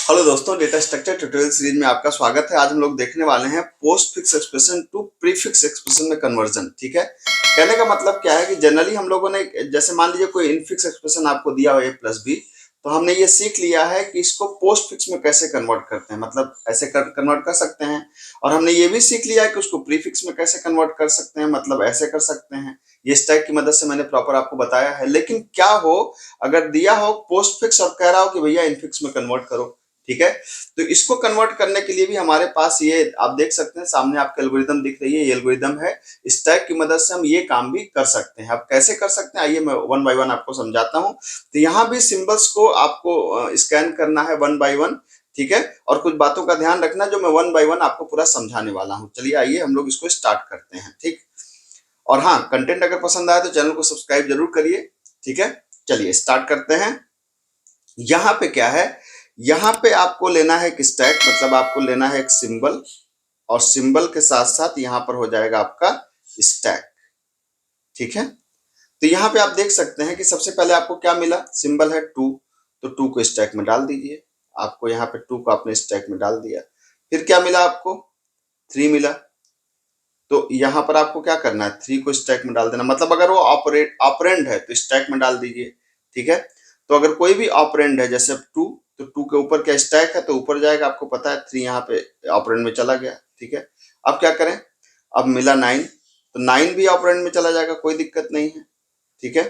Hello दोस्तों, data structure tutorial series में आपका स्वागत है। आज हम लोग देखने वाले हैं postfix expression to prefix expression में कन्वर्जन। ठीक है, कहने का मतलब क्या है कि जनरली हम लोगों ने, जैसे मान लीजिए कोई इनफिक्स एक्सप्रेशन आपको दिया हो a+b, तो हमने ये सीख लिया है कि इसको पोस्ट फिक्स में कैसे कन्वर्ट करते हैं, मतलब ऐसे कन्वर्ट कर सकते हैं। और हमने ये भी सीख लिया है कि उसको प्रीफिक्स में कैसे कन्वर्ट कर सकते हैं, मतलब ऐसे कर सकते हैं। ये स्टैक की मदद से मैंने प्रॉपर आपको बताया है। लेकिन क्या हो अगर दिया हो पोस्ट फिक्स और कह रहा हो कि भैया इनफिक्स में कन्वर्ट करो। ठीक है, तो इसको कन्वर्ट करने के लिए भी हमारे पास ये आप देख सकते हैं, सामने आपके एल्गोरिदम दिख रही है, ये एल्गोरिदम है। स्टैक की मदद से हम ये काम भी कर सकते हैं। अब कैसे कर सकते हैं, आइए मैं वन बाय वन आपको समझाता हूं। तो यहाँ भी सिंबल्स को आपको स्कैन करना है वन बाय वन। ठीक है, और कुछ बातों का ध्यान रखना जो मैं वन बाय वन आपको पूरा समझाने वाला हूँ। चलिए आइए हम लोग इसको स्टार्ट करते हैं। ठीक, और हाँ, कंटेंट अगर पसंद आए तो चैनल को सब्सक्राइब जरूर करिए। ठीक है, चलिए स्टार्ट करते हैं। यहाँ पे क्या है, यहाँ पे आपको लेना है एक स्टैक, मतलब आपको लेना है एक सिंबल, और सिंबल के साथ साथ यहाँ पर हो जाएगा आपका स्टैक। ठीक है, तो यहाँ पे आप देख सकते हैं कि सबसे पहले आपको क्या मिला, सिंबल है 2, तो 2 को स्टैक में डाल दीजिए। आपको यहाँ पे 2 को आपने स्टैक में डाल दिया। फिर क्या मिला आपको, 3 मिला। तो यहाँ पर आपको क्या करना है, 3 को स्टैक में डाल देना, मतलब अगर वो ऑपरेंड है तो स्टैक में डाल दीजिए। ठीक है, तो अगर कोई भी ऑपरेंड है जैसे 2, तो 2 के ऊपर क्या स्टैक है तो ऊपर जाएगा, आपको पता है 3 यहाँ पे ऑपरेंड में चला गया। ठीक है, अब क्या करें, अब मिला 9, तो 9 भी ऑपरेंड में चला जाएगा, कोई दिक्कत नहीं है। ठीक है,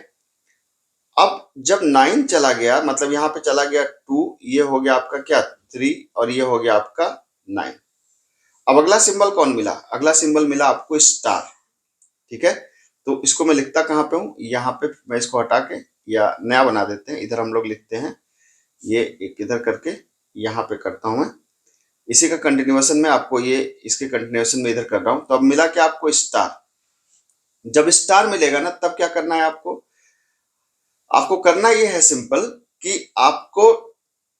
अब जब 9 चला गया, मतलब यहाँ पे चला गया 2, ये हो गया आपका क्या 3, और ये हो गया आपका 9। अब अगला सिंबल कौन मिला, अगला सिंबल मिला आपको स्टार। ठीक है, तो इसको मैं लिखता कहाँ पे हूँ, यहाँ पे मैं इसको हटा के या नया बना देते हैं, इधर हम लोग लिखते हैं, ये एक इधर करके यहाँ पे करता हूँ मैं। इसी का कंटिन्यूएशन में आपको ये, इसके कंटिन्यूएशन में इधर कर रहा हूँ। तो अब मिला क्या आपको, स्टार। जब स्टार मिलेगा ना, तब क्या करना है आपको, आपको करना ये है सिंपल कि आपको,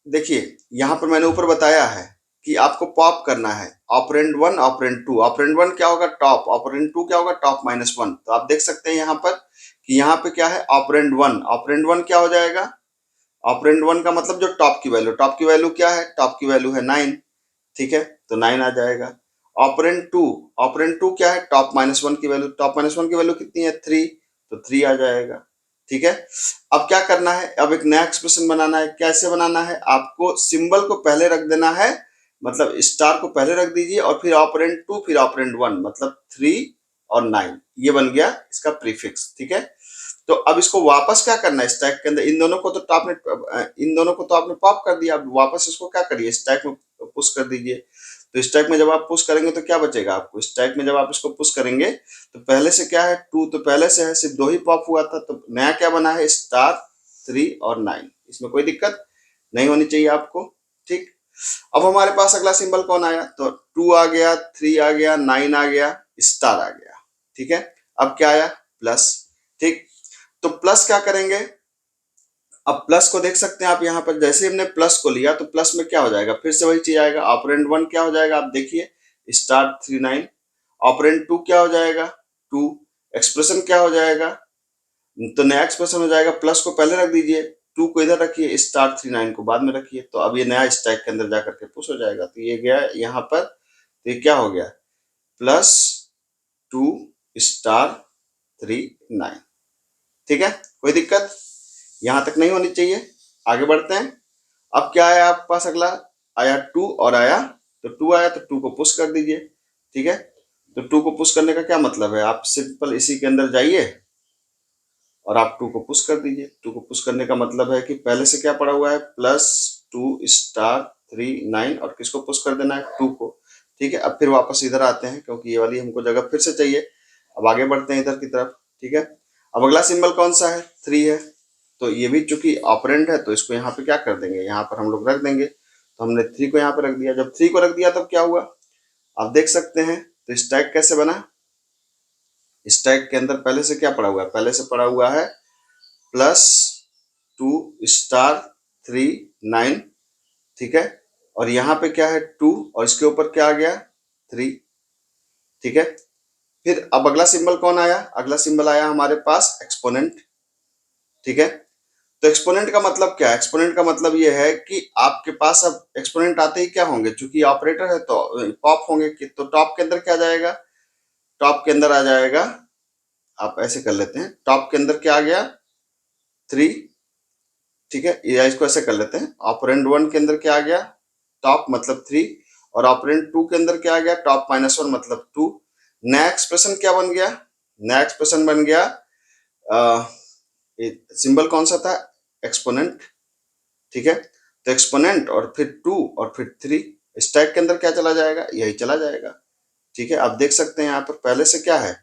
देखिए यहाँ पर मैंने ऊपर बताया है कि आपको पॉप करना है ऑपरेंड 1 ऑपरेंड 2। ऑपरेंड 1 क्या होगा, टॉप, ऑपरेंड 2 क्या होगा, टॉप -1। तो आप देख सकते हैं यहाँ पर कि यहाँ पे क्या है, ऑपरेंड 1, ऑपरेंड 1 क्या हो जाएगा, ऑपरेंड 1 का मतलब जो टॉप की वैल्यू, टॉप की वैल्यू क्या है, टॉप की वैल्यू है 9। ठीक है, तो 9 आ जाएगा। ऑपरेंड 2, ऑपरेंड 2 क्या है, टॉप -1 की वैल्यू, टॉप -1 की वैल्यू कितनी है, 3, तो 3 आ जाएगा। ठीक है, अब क्या करना है, अब एक नया एक्सप्रेशन बनाना है। कैसे बनाना है, आपको सिंबल को पहले रख देना है, मतलब स्टार को पहले रख दीजिए, और फिर ऑपरेंड 2 फिर ऑपरेंड 1, मतलब 3 और 9, ये बन गया इसका प्रीफिक्स। ठीक है, तो अब इसको वापस क्या करना है, स्टैक के अंदर इन दोनों को तो आपने, इन दोनों को तो आपने पॉप कर दिया, अब वापस इसको क्या करिए, स्टैक में पुश कर दीजिए। तो स्टैक में जब आप पुश करेंगे तो क्या बचेगा आपको, स्टैक में जब आप इसको पुश करेंगे तो पहले से क्या है, 2 तो पहले से है, सिर्फ 2 ही पॉप हुआ था, तो नया क्या बना है, स्टार, 3 और 9। इसमें कोई दिक्कत नहीं होनी चाहिए आपको। ठीक, अब हमारे पास अगला सिंबल कौन आया, तो 2 आ गया, 3 आ गया, 9 आ गया, स्टार आ गया। ठीक है, अब क्या आया, प्लस। ठीक, तो प्लस क्या करेंगे, अब प्लस को देख सकते हैं आप यहाँ पर, जैसे हमने प्लस को लिया तो प्लस में क्या हो जाएगा, फिर से वही चीज आएगा। ऑपरेंड 1 क्या हो जाएगा, आप देखिए, स्टार 3 9। ऑपरेंड 2 क्या हो जाएगा, 2। एक्सप्रेशन क्या हो जाएगा, तो नया एक्सप्रेशन हो जाएगा, प्लस को पहले रख दीजिए, 2 को इधर रखिए, स्टार 3 9 को बाद में रखिए, तो अब ये नया स्टैक के अंदर जाकर के पुश हो जाएगा। तो ये गया यहाँ पर, तो ये क्या हो गया, +2 स्टार 3 9। ठीक है, कोई दिक्कत यहां तक नहीं होनी चाहिए। आगे बढ़ते हैं। अब क्या आया आपके पास, अगला आया 2 और आया, तो 2 आया तो 2 को पुश कर दीजिए। ठीक है, तो 2 को पुश करने का क्या मतलब है, आप सिंपल इसी के अंदर जाइए और आप 2 को पुश कर दीजिए। 2 को पुश करने का मतलब है कि पहले से क्या पड़ा हुआ है, +2 स्टार 3 9, और किसको पुश कर देना है, 2 को। ठीक है, अब फिर वापस इधर आते हैं क्योंकि ये वाली हमको जगह फिर से चाहिए। अब आगे बढ़ते हैं इधर की तरफ। ठीक है, अब अगला सिंबल कौन सा है, 3 है, तो ये भी चूंकि ऑपरेंड है तो इसको यहाँ पे क्या कर देंगे, यहाँ पर हम लोग रख देंगे। तो हमने 3 को यहाँ पे रख दिया, जब 3 को रख दिया तब क्या हुआ, आप देख सकते हैं। तो स्टैक कैसे बना, स्टैक के अंदर पहले से क्या पड़ा हुआ है, पहले से पड़ा हुआ है +2 स्टार 3 9। ठीक है, और यहाँ पे क्या है 2, और इसके ऊपर क्या आ गया, 3। ठीक है, फिर अब अगला सिंबल कौन आया, अगला सिंबल आया हमारे पास एक्सपोनेंट। ठीक है, तो एक्सपोनेंट का मतलब क्या है? एक्सपोनेंट का मतलब ये है कि आपके पास अब एक्सपोनेंट आते ही क्या होंगे, चूंकि ऑपरेटर है तो पॉप होंगे। तो टॉप के अंदर क्या आ जाएगा? टॉप के अंदर आ जाएगा, आप ऐसे कर लेते हैं, टॉप के अंदर क्या आ गया? 3, ठीक है, या इसको ऐसे कर लेते हैं, ऑपरेंड 1 के अंदर क्या आ गया? टॉप मतलब 3, और ऑपरेंड 2 के अंदर क्या आ गया? टॉप -1 मतलब 2। नया एक्सप्रेशन क्या बन गया? नया एक्सप्रेशन बन गया, सिंबल कौन सा था? एक्सपोनेंट, ठीक है। तो एक्सपोनेंट और फिर 2 और फिर 3, स्टैक के अंदर क्या चला जाएगा? यही चला जाएगा, ठीक है। आप देख सकते हैं यहाँ पर पहले से क्या है,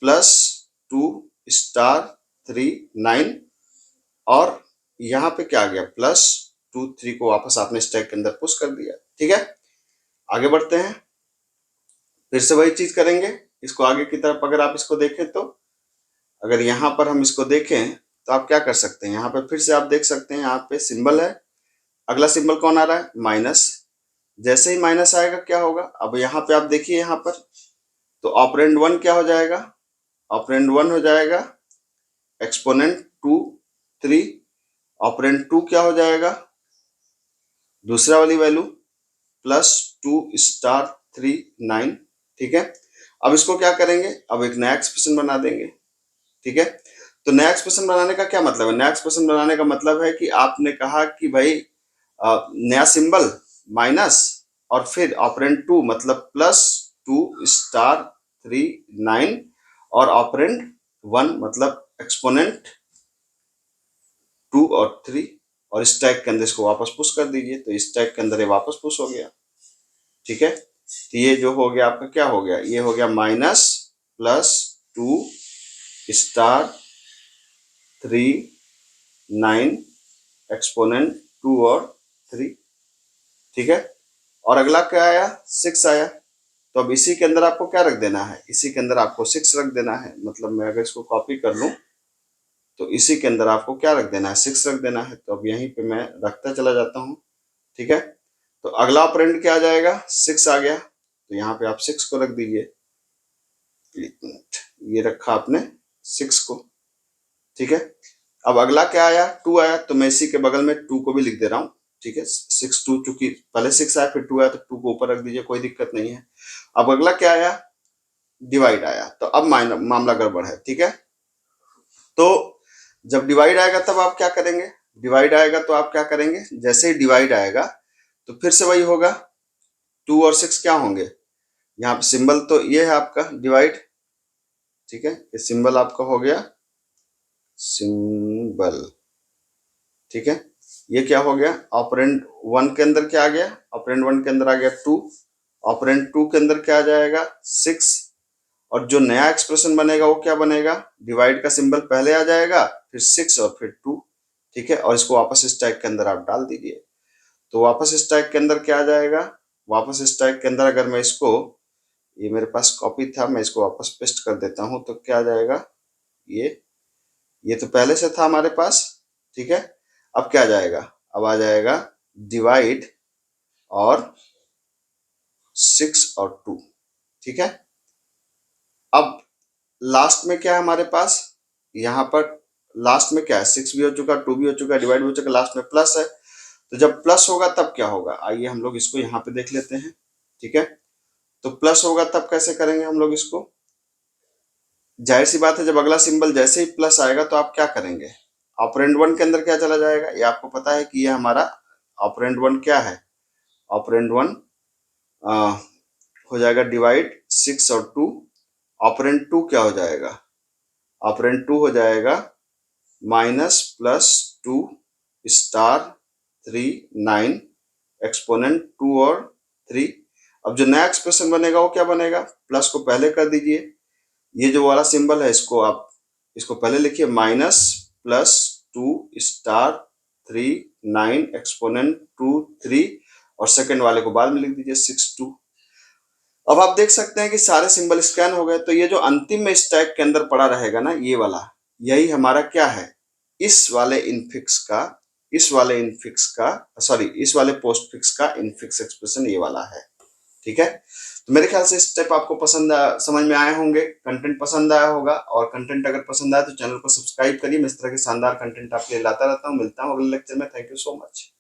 +2 स्टार 3 9, और यहाँ पे क्या आ गया? +2 3 को वापस आपने स्टैक के अंदर पुश कर दिया, ठीक है। आगे बढ़ते हैं, फिर से वही चीज करेंगे। इसको आगे की तरफ अगर आप इसको देखें तो, अगर यहाँ पर हम इसको देखें तो आप क्या कर सकते हैं, यहाँ पे फिर से आप देख सकते हैं, यहाँ पे सिंबल है, अगला सिंबल कौन आ रहा है? माइनस। जैसे ही माइनस आएगा क्या होगा? अब यहाँ पे आप देखिए, यहाँ पर तो ऑपरेंड 1 क्या हो जाएगा? ऑपरेंड 1 हो जाएगा एक्सपोनेंट 2 3, ऑपरेंड 2 क्या हो जाएगा? दूसरा वाली वैल्यू +2 स्टार 3 9, ठीक है। अब इसको क्या करेंगे? अब एक नया एक्सप्रेशन बना देंगे, ठीक है। तो नया एक्सप्रेशन बनाने का क्या मतलब है? नया एक्सप्रेशन बनाने का मतलब है कि आपने कहा कि भाई नया सिंबल माइनस, और फिर ऑपरेंड 2 मतलब +2 स्टार 3 9, और ऑपरेंड 1 मतलब एक्सपोनेंट 2 और 3, और स्टैक के अंदर इसको वापस पुश कर दीजिए, तो स्टैक के अंदर ये वापस पुश हो गया, ठीक है। तो ये जो हो गया आपका क्या हो गया? ये हो गया -+2 स्टार 3 9 एक्सपोनेंट 2 और 3, ठीक है। और अगला क्या आया? 6 आया। तो अब इसी के अंदर आपको क्या रख देना है? इसी के अंदर आपको 6 रख देना है। मतलब मैं अगर इसको कॉपी कर लूं तो इसी के अंदर आपको क्या रख देना है? 6 रख देना है। तो अब यहीं पे मैं रखता चला जाता हूं, ठीक है। तो अगला ऑपरेंड क्या आ जाएगा? 6 आ गया, तो यहाँ पे आप 6 को रख दीजिए। ये रखा आपने 6 को, ठीक है। अब अगला क्या आया? 2 आया, तो मैं इसी के बगल में 2 को भी लिख दे रहा हूँ, ठीक है। 6 2, चूंकि पहले 6 आया फिर 2 आया, तो 2 को ऊपर रख दीजिए, कोई दिक्कत नहीं है। अब अगला क्या आया? डिवाइड आया, तो अब मामला गड़बड़ है, ठीक है। तो जब डिवाइड आएगा तब आप क्या करेंगे? डिवाइड आएगा तो आप क्या करेंगे? जैसे ही डिवाइड आएगा तो फिर से वही होगा, 2 और 6 क्या होंगे? यहाँ पे सिंबल तो ये है आपका डिवाइड, ठीक है। ये सिंबल आपका हो गया सिंबल, ठीक है। ये क्या हो गया? ऑपरेंड 1 के अंदर क्या आ गया? ऑपरेंड 1 के अंदर आ गया 2, ऑपरेंड 2 के अंदर क्या आ जाएगा? 6, और जो नया एक्सप्रेशन बनेगा वो क्या बनेगा? डिवाइड का सिंबल पहले आ जाएगा, फिर 6 और फिर 2, ठीक है। और इसको वापस स्टैक के अंदर आप डाल दीजिए, तो वापस स्टैक के अंदर क्या आ जाएगा? वापस स्टैक के अंदर अगर मैं इसको, ये मेरे पास कॉपी था, मैं इसको वापस पेस्ट कर देता हूं, तो क्या आ जाएगा? ये तो पहले से था हमारे पास, ठीक है। अब क्या आ जाएगा? अब आ जाएगा डिवाइड और 6 और 2, ठीक है। अब लास्ट में क्या है हमारे पास? यहाँ पर लास्ट में क्या है? 6 भी हो चुका, 2 भी हो चुका, डिवाइड भी हो चुका, लास्ट में प्लस है। तो जब प्लस होगा तब क्या होगा? आइए हम लोग इसको यहाँ पे देख लेते हैं, ठीक है। तो प्लस होगा तब कैसे करेंगे हम लोग इसको? जाहिर सी बात है, जब अगला सिंबल जैसे ही प्लस आएगा तो आप क्या करेंगे? ऑपरेंड 1 के अंदर क्या चला जाएगा? ये आपको पता है कि ये हमारा ऑपरेंड 1 क्या है? ऑपरेंड 1 हो जाएगा डिवाइड 6 और 2। ऑपरेंड 2 क्या हो जाएगा? ऑपरेंड 2 हो जाएगा -+2 स्टार 3 9 एक्सपोनेंट 2 और 3। अब जो नया एक्सप्रेशन बनेगा वो क्या बनेगा? प्लस को पहले कर दीजिए, ये जो वाला सिंबल है इसको आप इसको पहले लिखिए, -+2 स्टार 3 9 एक्सपोनेंट 2 3, और सेकंड वाले को बाद में लिख दीजिए 6 2। अब आप देख सकते हैं कि सारे सिंबल स्कैन हो गए। तो ये जो अंतिम में स्टैक के अंदर पड़ा रहेगा ना, ये वाला, यही हमारा क्या है? इस वाले इनफिक्स का, इस वाले इनफिक्स का, सॉरी, इस वाले पोस्ट फिक्स का इनफिक्स एक्सप्रेशन ये वाला है, ठीक है। तो मेरे ख्याल से स्टेप आपको समझ में आए होंगे, कंटेंट पसंद आया होगा, और कंटेंट अगर पसंद आया तो चैनल को सब्सक्राइब करिए। मैं इस तरह के शानदार कंटेंट आपके लिए लाता रहता हूँ। मिलता हूँ अगले लेक्चर में। Thank you so much.